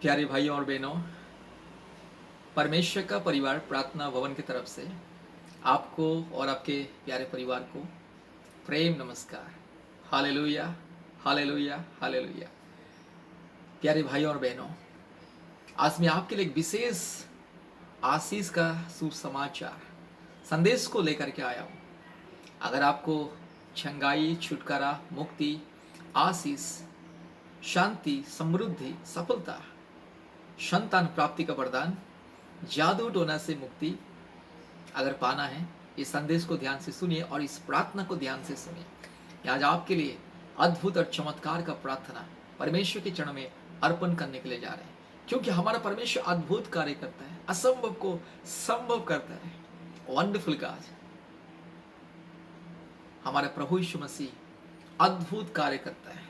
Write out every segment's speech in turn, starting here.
प्यारे भाइयों और बहनों, परमेश्वर का परिवार प्रार्थना भवन की तरफ से आपको और आपके प्यारे परिवार को प्रेम नमस्कार। Hallelujah, hallelujah, hallelujah. प्यारे भाइयों और बहनों, आज मैं आपके लिए एक विशेष आशीष का सुसमाचार संदेश को लेकर के आया हूँ। अगर आपको चंगाई, छुटकारा, मुक्ति, आशीष, शांति, समृद्धि, सफलता, संतान प्राप्ति का वरदान, जादू टोना से मुक्ति अगर पाना है, इस संदेश को ध्यान से सुनिए और इस प्रार्थना को ध्यान से सुनिए। आज आपके लिए अद्भुत और चमत्कार का प्रार्थना परमेश्वर के चरण में अर्पण करने के लिए जा रहे हैं, क्योंकि हमारा परमेश्वर अद्भुत कार्य करता है, असंभव को संभव करता है। वंडरफुल गॉड, हमारा प्रभु यीशु मसीह अद्भुत कार्य करता है,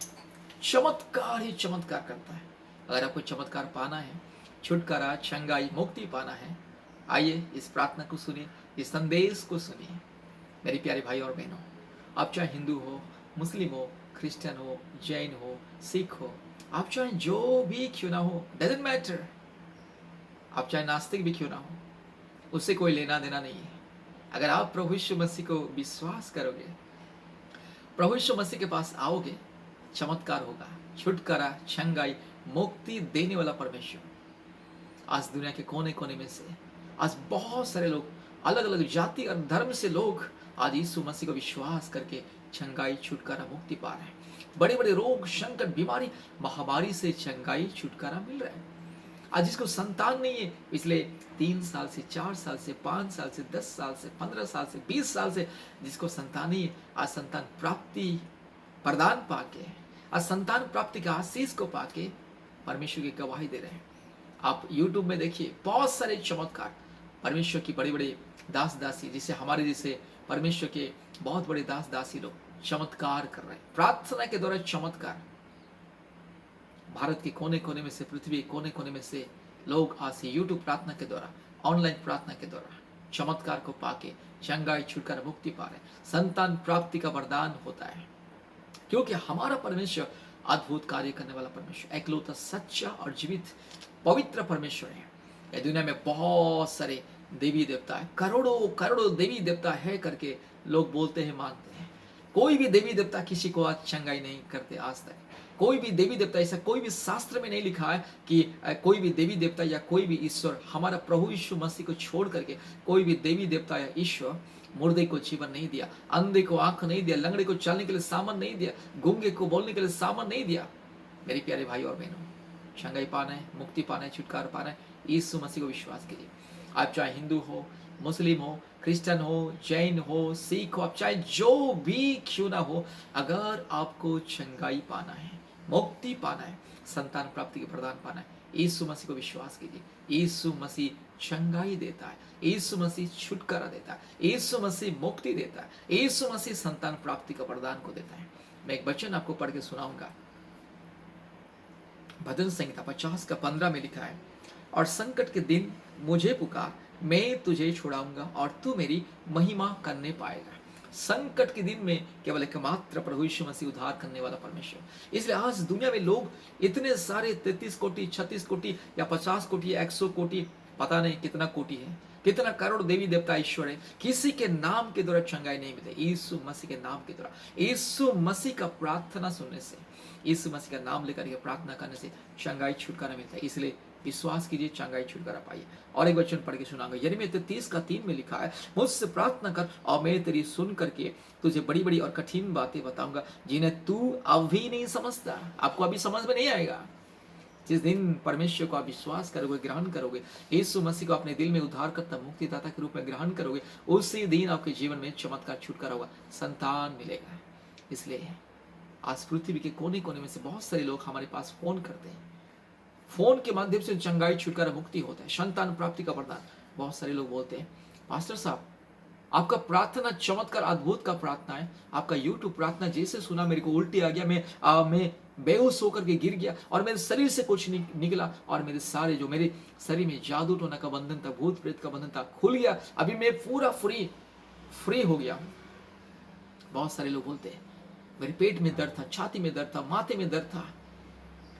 चमत्कार ही चमत्कार करता है। अगर आपको चमत्कार पाना है, छुटकारा, चंगाई, मुक्ति पाना है, आइए इस प्रार्थना को सुनिए, इस संदेश को सुनिए। मेरे प्यारे भाई और बहनों, आप चाहे हिंदू हो, मुस्लिम हो, क्रिश्चियन हो, जैन हो, सिख हो, आप चाहे जो भी क्यों ना हो, डजेंट मैटर। आप चाहे नास्तिक भी क्यों ना हो, उससे कोई लेना देना नहीं है। अगर आप प्रभु यीशु मसीह को विश्वास करोगे, प्रभु यीशु मसीह के पास आओगे, चमत्कार होगा, छुटकारा, चंगाई, मुक्ति देने वाला परमेश्वर आज दुनिया के कोने कोने में से आज बहुत सारे लोग, अलग अलग जाति और धर्म से लोग आज यीशु मसीह को विश्वास करके चंगाई, छुटकारा, मुक्ति पा रहे हैं। बड़े बड़े रोग, संकट, बीमारी, महामारी से चंगाई, छुटकारा मिल रहा है। आज जिसको संतान नहीं है, पिछले 3 साल से, 4 साल से, 5 साल से, 10 साल से, 15 साल से, 20 साल से जिसको संतान नहीं है, आज संतान प्राप्ति प्रदान पाके, आज संतान प्राप्ति का आशीष को पाके परमेश्वर की गवाही दे रहे हैं। आप YouTube में देखिए, बहुत सारे चमत्कार परमेश्वर की बड़े बड़े दास दासी, जिसे हमारे जैसे परमेश्वर के बहुत बड़े दास दासी लोग चमत्कार कर रहे हैं, प्रार्थना के द्वारा चमत्कार। भारत के कोने कोने में से, पृथ्वी कोने कोने में से लोग आज से YouTube प्रार्थना के द्वारा, ऑनलाइन प्रार्थना के द्वारा चमत्कार को पाके चंगाई, छुटकारा, मुक्ति पा रहे, संतान प्राप्ति का वरदान होता है। क्योंकि हमारा परमेश्वर अद्भुत कार्य करने वाला परमेश्वर, एकलौता सच्चा और जीवित पवित्र परमेश्वर है। ये दुनिया में बहुत सारे देवी देवता है, करोड़ों करोड़ों देवी देवता है करके लोग बोलते हैं, मानते हैं। कोई भी देवी देवता किसी को आज चंगाई नहीं करते आज तक। कोई भी देवी देवता, ऐसा कोई भी शास्त्र में नहीं लिखा है कि कोई भी देवी देवता या कोई भी ईश्वर, हमारा प्रभु यीशु मसीह को छोड़ करके कोई भी देवी देवता या ईश्वर मुर्दे को जीवन नहीं दिया, अंधे को आंख नहीं दिया, लंगड़े को चलने के लिए सामन नहीं दिया, गूंगे को बोलने के लिए सामन नहीं दिया। मेरे प्यारे भाई और बहनों, चंगाई पाना है, मुक्ति पाना है, छुटकारा पाना है, यीशु मसीह को विश्वास कीजिए। आप चाहे हिंदू हो, मुस्लिम हो, क्रिश्चियन हो, जैन हो, सिख हो, आप चाहे जो भी क्यों ना हो, अगर आपको चंगाई पाना है, मुक्ति पाना है, संतान प्राप्ति के प्रदान पाना है, यीशु मसीह को विश्वास कीजिए। यीशु मसीह चंगाई देता है, यीशु मसीह छुटकारा देता है, यीशु मसीह मुक्ति देता है, यीशु मसीह संतान प्राप्ति का वरदान को देता है। मैं एक वचन आपको पढ़ के सुनाऊंगा। भजन संहिता 50 का 15 में लिखा है, और संकट के दिन मुझे पुकार, मैं तुझे छुड़ाऊंगा और तू मेरी महिमा करने पाएगा। संकट के दिन में केवल एकमात्र प्रभु यीशु मसीह उद्धार करने वाला परमेश्वर। इसलिए आज दुनिया में लोग इतने सारे 33 कोटि, 36 कोटि या 50 कोटि या 100 कोटि, पता नहीं कितना कोटि है, कितना करोड़ देवी देवता ईश्वर है, किसी के नाम के द्वारा चंगाई नहीं मिलती। यीशु मसीह के नाम के द्वारा, यीशु मसीह का प्रार्थना सुनने से, यीशु मसीह का नाम लेकर के प्रार्थना करने से चंगाई, छुटकारा मिलता है। इसलिए विश्वास कीजिए, चंगाई, छुटकारा पाइए। और एक वचन पढ़ के सुनाऊंगा। यिर्मयाह 33 का 3 में लिखा है, मुझसे प्रार्थना कर और मैं तेरी सुन करके तुझे बड़ी बड़ी और कठिन बातें बताऊंगा जिन्हें तू अभी नहीं समझता। आपको अभी समझ में नहीं आएगा। जिस दिन परमेश्वर को आप विश्वास करोगे, ग्रहण करोगे, यीशु मसीह को अपने दिल में उद्धारकर्ता, मुक्तिदाता के रूप में ग्रहण करोगे, उसी दिन आपके जीवन में चमत्कार, छुटकारा होगा, संतान मिलेगा। इसलिए आज पृथ्वी के कोने कोने में से बहुत सारे लोग हमारे पास फोन करते हैं। फोन के माध्यम से चंगाई, छुटकारा, मुक्ति होता है, संतान प्राप्ति का वरदान। बहुत सारे लोग बोलते हैं, पास्टर साहब आपका प्रार्थना चमत्कार, अद्भुत का प्रार्थना है, आपका यूट्यूब प्रार्थना जैसे सुना मेरे को उल्टी आ गया, मैं बेहोश होकर के गिर गया और मेरे शरीर से कुछ निकला और मेरे सारे जो मेरे शरीर में जादू टोना का बंधन था, भूत प्रेत का बंधन था, खुल गया। अभी मैं पूरा फ्री हो गया हूं। बहुत सारे लोग बोलते हैं मेरे पेट में दर्द था, छाती में दर्द था, माथे में दर्द था,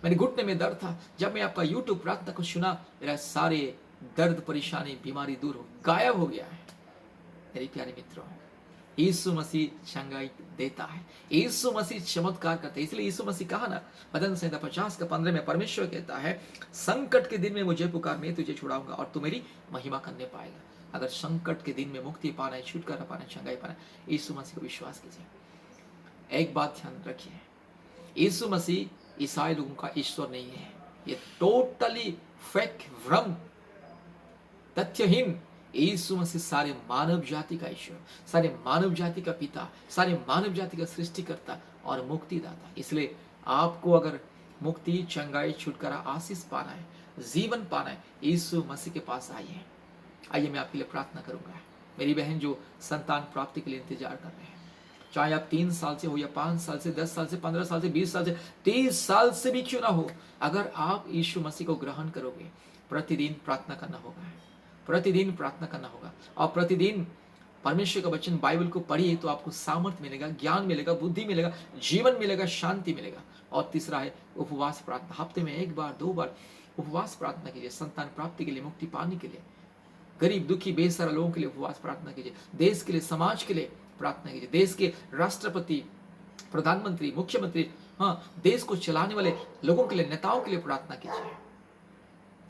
मेरे घुटने में दर्द था, जब मैं आपका यूट्यूब प्रार्थना को सुना, मेरा सारे दर्द, परेशानी, बीमारी दूर हो गायब हो गया है। मेरे प्यारे मित्रों, यीशु मसीह चंगाई देता है, यीशु मसीह चमत्कार करता है। इसलिए यीशु मसीह कहा ना, भजन संहिता 50:15 में परमेश्वर कहता है, संकट के दिन में मुझे पुकार, मैं तुझे छुड़ाऊंगा और तू मेरी महिमा करने पाएगा। अगर संकट के दिन में मुक्ति पाना है, छुटकारा पाना है, चंगाई पाना है, यीशु मसीह को विश्वास कीजिए। एक बात ध्यान रखिए, यीशु मसीह ईसाई लोगों का ईश्वर नहीं है। ये टोटली फेक, भ्रम, तथ्यहीन। यीशु मसीह सारे मानव जाति का ईश्वर, सारे मानव जाति का पिता, सारे मानव जाति का सृष्टिकर्ता और मुक्तिदाता। इसलिए आपको अगर मुक्ति, चंगाई, छुटकारा, आशीष पाना है, जीवन पाना है, यीशु मसीह के पास आइए। आइए, मैं आपके लिए प्रार्थना करूंगा। मेरी बहन जो संतान प्राप्ति के लिए इंतजार कर रहे हैं, चाहे आप 3 साल से हो या 5 साल से, 10 साल से, 15 साल से, 20 साल से, 30 साल से भी क्यों ना हो, अगर आप यीशु मसीह को ग्रहण करोगे, प्रतिदिन प्रार्थना करना होगा, प्रतिदिन प्रार्थना करना होगा। और प्रतिदिन परमेश्वर का वचन बाइबल को पढ़िए, तो आपको सामर्थ्य मिलेगा, ज्ञान मिलेगा, बुद्धि मिलेगा, जीवन मिलेगा, शांति मिलेगा। और तीसरा है उपवास प्रार्थना। हफ्ते में 1 बार 2 बार उपवास प्रार्थना कीजिए, संतान प्राप्ति के लिए, मुक्ति पाने के लिए, गरीब दुखी बेसहारा लोगों के लिए उपवास प्रार्थना कीजिए, देश के लिए, समाज के लिए प्रार्थना कीजिए, देश के राष्ट्रपति, प्रधानमंत्री, मुख्यमंत्री, देश को चलाने वाले लोगों के लिए, नेताओं के लिए प्रार्थना कीजिए।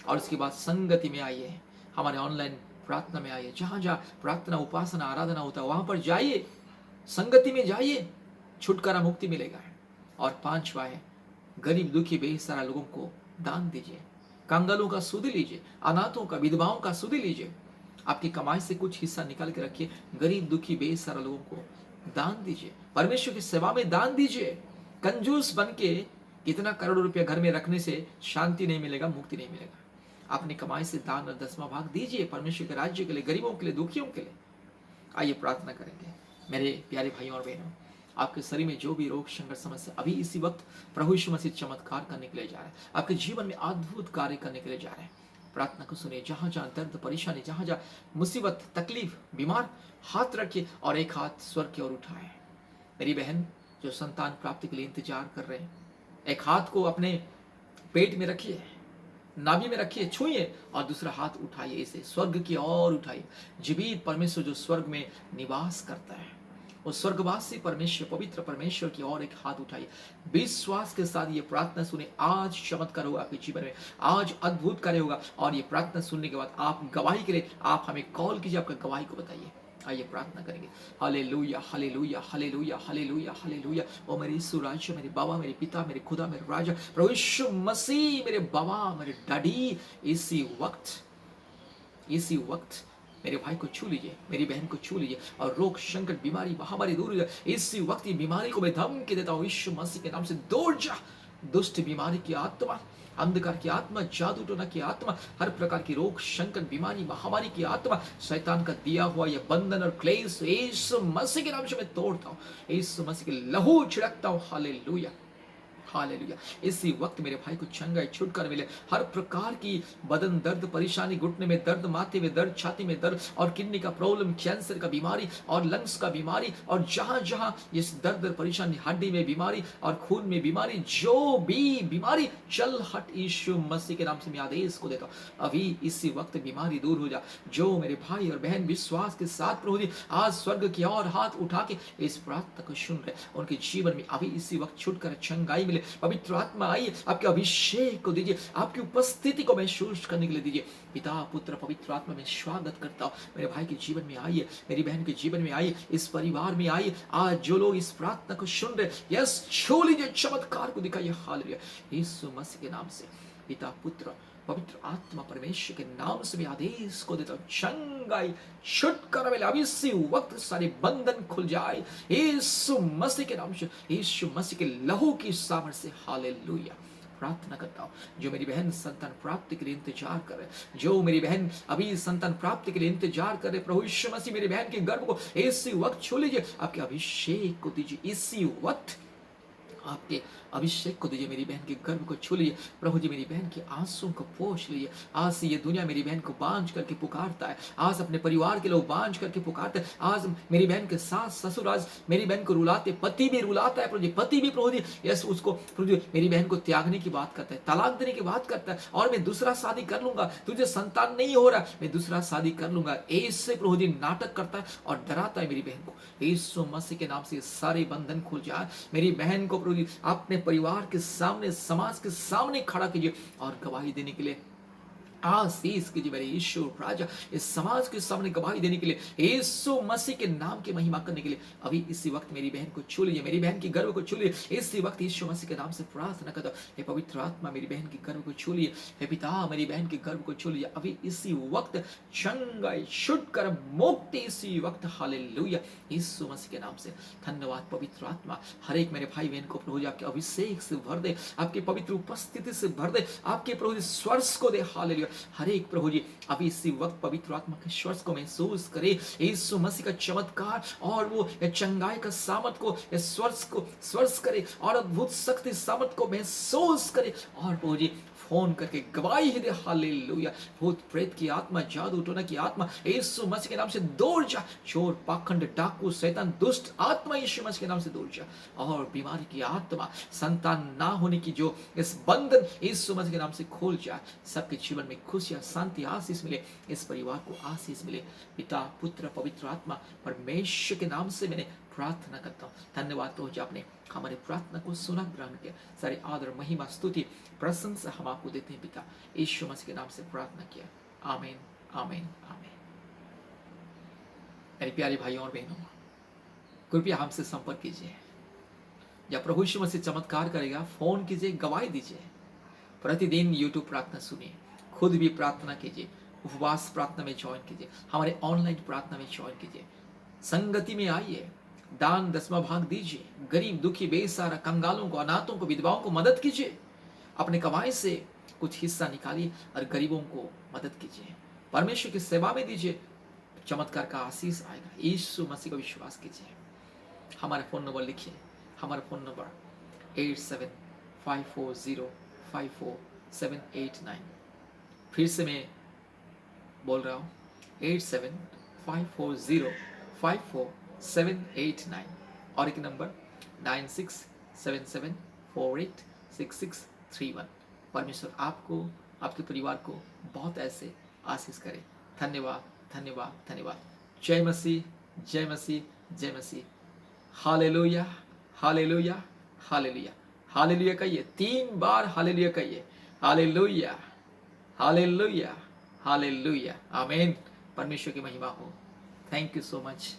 और उसके बाद संगति में आइए, हमारे ऑनलाइन प्रार्थना में आइए, जहां जहां प्रार्थना, उपासना, आराधना होता है वहां पर जाइए, संगति में जाइए, छुटकारा, मुक्ति मिलेगा। और 5वां है, गरीब दुखी बेसहारा लोगों को दान दीजिए, कंगालों का सुध लीजिए, अनाथों का, विधवाओं का सुध लीजिए। आपकी कमाई से कुछ हिस्सा निकाल के रखिए, गरीब दुखी बेसहारा लोगों को दान दीजिए, परमेश्वर की सेवा में दान दीजिए। कंजूस बन के कितना करोड़ों रुपया घर में रखने से शांति नहीं मिलेगा, मुक्ति नहीं मिलेगा। अपनी कमाई से दान और 10वां भाग दीजिए, परमेश्वर के राज्य के लिए, गरीबों के लिए, दुखियों के लिए। आइए प्रार्थना करेंगे। मेरे प्यारे भाइयों और बहनों, आपके शरीर में जो भी रोग, संकट, समस्या, अभी इसी वक्त प्रभु यीशु मसीह चमत्कार करने के लिए जा रहे हैं, आपके जीवन में अद्भुत कार्य करने के लिए जा रहे हैं। प्रार्थना को सुनिए। जहां जहां दर्द, परेशानी, जहां जहां मुसीबत, तकलीफ, बीमार, हाथ रखिए और एक हाथ स्वर्ग की ओर उठाए। मेरी बहन जो संतान प्राप्ति के लिए इंतजार कर रहे हैं, एक हाथ को अपने पेट में रखिए, नाभि में रखिए, छुइए और दूसरा हाथ उठाइए, इसे स्वर्ग की ओर उठाइए। जीवित परमेश्वर जो स्वर्ग में निवास करता है, वो स्वर्गवासी परमेश्वर, पवित्र परमेश्वर की ओर एक हाथ उठाइए। विश्वास के साथ ये प्रार्थना सुने। आज चमत्कार होगा आपके जीवन में, आज अद्भुत कार्य होगा। और ये प्रार्थना सुनने के बाद आप गवाही के लिए आप हमें कॉल कीजिए, आपका गवाही को बताइए। आइए प्रार्थना करेंगे। Hallelujah, hallelujah, hallelujah, hallelujah, hallelujah. ओ मेरे यीशु राजा, मेरे बाबा, मेरे पिता, मेरे खुदा, मेरे राजा, प्रभु यीशु मसीह, मेरे बाबा, मेरे डैडी, इसी वक्त मेरे भाई को छू लीजिए, मेरी बहन को छू लीजिए और रोग, संकट, बीमारी, महामारी दूर हो जाए। इसी वक्त ये बीमारी को मैं धमकी देता हूँ, यीशु मसीह के नाम से दूर जा। दुष्ट बीमारी की आत्मा, अंधकार की आत्मा, जादू टोना की आत्मा, हर प्रकार की रोग, संकट, बीमारी, महामारी की आत्मा, शैतान का दिया हुआ यह बंधन और क्लेश यीशु मसीह के नाम से मैं तोड़ता हूँ, यीशु मसीह के लहू छिड़कता हूँ। Hallelujah, hallelujah. इसी वक्त मेरे भाई को चंगाई, छुटकारा मिले। हर प्रकार की बदन दर्द, परेशानी, घुटने में दर्द, माथे में दर्द, छाती में दर्द और किडनी का प्रॉब्लम, कैंसर का बीमारी और लंग्स का बीमारी और जहां जहां इस दर्द, परेशानी, हड्डी में बीमारी और खून में बीमारी, जो भी बीमारी, चल हट, यीशु मसीह के नाम से मैं आदेश को देता हूं। अभी इसी वक्त बीमारी दूर हो जा। जो मेरे भाई और बहन विश्वास के साथ प्रभु जी आज स्वर्ग की ओर हाथ उठा के इस प्रार्थना को सुन रहे, उनके जीवन में अभी इसी वक्त छुटकारा, चंगाई मिले। पवित्र आत्मा आइए, आपके अभिषेक को दीजिए, आपकी उपस्थिति को महसूस करने के लिए दीजिए। पिता, पुत्र, पवित्र आत्मा में स्वागत करता हूँ। मेरे भाई के जीवन में आइए, मेरी बहन के जीवन में आइए, इस परिवार में आइए। आज जो लोग इस प्रार्थना को सुन रहे, यस, छू लीजिए, चमत्कार को दिखाइए। हालेलुया, यीशु मसीह के नाम से पिता, पुत्र, पवित्र आत्मा, परमेश्वर के नाम से मैं आदेश को देता हूँ, चंगाई, छुटकारा मिले। अभी इसी वक्त सारे बंधन खुल जाए यीशु मसीह के नाम से, यीशु मसीह के लहू की सामर्थ से। हालेलुया। प्रार्थना करता हूँ, जो मेरी बहन संतान प्राप्ति के लिए इंतजार करे, जो मेरी बहन अभी संतान प्राप्ति के लिए इंतजार करे, प्रभु यीशु मसीह मेरी बहन के गर्भ को इसी वक्त छू लीजिए, आपके अभिषेक को दीजिए इसी वक्त। आपके अभिषेक को दीजिए, मेरी बहन के गर्भ को छू लीजिए प्रभु जी, मेरी बहन के आंसुओं को पोंछ लीजिए। आज से ये दुनिया मेरी बहन को बांझ करके पुकारता है, आज अपने परिवार के लोग बांझ करके पुकारते हैं। आज मेरी बहन के सास ससुर आज मेरी बहन को रुलाते, पति भी रुलाता है प्रभु जी, पति भी प्रभु जी यस उसको प्रभु जी मेरी बहन को त्यागने की बात करता है, तलाक देने की बात करता है, और मैं दूसरा शादी कर लूंगा, तुझे संतान नहीं हो रहा, मैं दूसरा शादी कर लूंगा, ऐसे प्रभु जी नाटक करता है और डराता है मेरी बहन को। यीशु मसीह के नाम से सारे बंधन खुल जाए। मेरी बहन को प्रभु जी अपने परिवार के सामने, समाज के सामने खड़ा कीजिए और गवाही देने के लिए आशीष कीजिए मेरे यीशु राजा। इस समाज के सामने गवाही देने के लिए, यीशु मसीह के नाम की महिमा करने के लिए अभी इसी वक्त मेरी बहन को छू लीजिए, मेरी बहन की गर्भ को छू लीजिए। इसी वक्त यीशु मसीह के नाम से प्रार्थना करता हूं, हे पवित्र आत्मा मेरी बहन की गर्भ को छू लीजिए, हे पिता मेरी बहन की गर्भ को छू लीजिए अभी इसी वक्त। चंगाई, छुटकारा, मुक्ति इसी वक्त। हालेलुया यीशु मसीह के नाम से। धन्यवाद पवित्र आत्मा। हर एक मेरे भाई बहन को प्रभु जी आपके अभिषेक से भर दे, आपकी पवित्र उपस्थिति से भर दे, आपके प्रभु जी स्वर्श को दे। हालेलुया हर एक प्रभु जी अभी इसी वक्त पवित्र आत्मा के स्वर्श को महसूस करे, यीशु मसीह का चमत्कार और वो चंगाई का सामर्थ को, स्वर्श करे और अद्भुत शक्ति सामर्थ को महसूस करे और प्रभु जी फोन करके गवाही दे। हालेलुया भूत प्रेत की आत्मा, जादू टोना की आत्मा यीशु मसीह के नाम से दूर जा। चोर, पाखंड, डाकू, शैतान, दुष्ट आत्मा यीशु मसीह के नाम से दूर जा। और बीमारी की आत्मा, संतान ना होने की जो इस बंधन यीशु मसीह के नाम से खोल जा। सबके जीवन में खुशियां, शांति, आशीष मिले, इस परिवार को आशीष मिले। पिता, पुत्र, पवित्र आत्मा परमेश्वर के नाम से मैंने प्रार्थना करता हूँ। धन्यवाद प्रभु जी, आपने हमारे प्रार्थना को सुना, ग्रहण किया। सारे आदर, महिमा, स्तुति, प्रशंसा हम आपको देते हैं पिता, यीशु मसीह के नाम से प्रार्थना किया। आमीन, आमीन, आमीन। मेरे प्यारे भाइयों और बहनों, कृपया हमसे संपर्क कीजिए। जब प्रभु यीशु मसीह चमत्कार करेगा, फोन कीजिए, गवाही दीजिए। प्रतिदिन यूट्यूब प्रार्थना सुनिए, खुद भी प्रार्थना कीजिए, उपवास प्रार्थना में ज्वाइन कीजिए, हमारे ऑनलाइन प्रार्थना में ज्वाइन कीजिए। संगति में आइए, दान दसवां भाग दीजिए, गरीब, दुखी, बेसहारा, कंगालों को, अनाथों को, विधवाओं को मदद कीजिए। अपने कमाई से कुछ हिस्सा निकालिए और गरीबों को मदद कीजिए। परमेश्वर की सेवा में दीजिए, चमत्कार का आशीष आएगा। यीशु मसीह को विश्वास कीजिए। हमारा फोन नंबर लिखिए, हमारा फोन नंबर 8754054789। फिर से मैं बोल रहा हूँ, 8754054789 और एक नंबर 9677486631। परमेश्वर आपको, आपके परिवार को बहुत ऐसे आशीष करे। धन्यवाद, धन्यवाद, धन्यवाद। जय मसीह, जय मसीह, जय मसीह। Hallelujah, hallelujah, hallelujah. हालेलुया कहिए, 3 बार हालेलुया कहिए। Hallelujah, hallelujah, hallelujah. आमीन। परमेश्वर की महिमा हो। Thank you so much.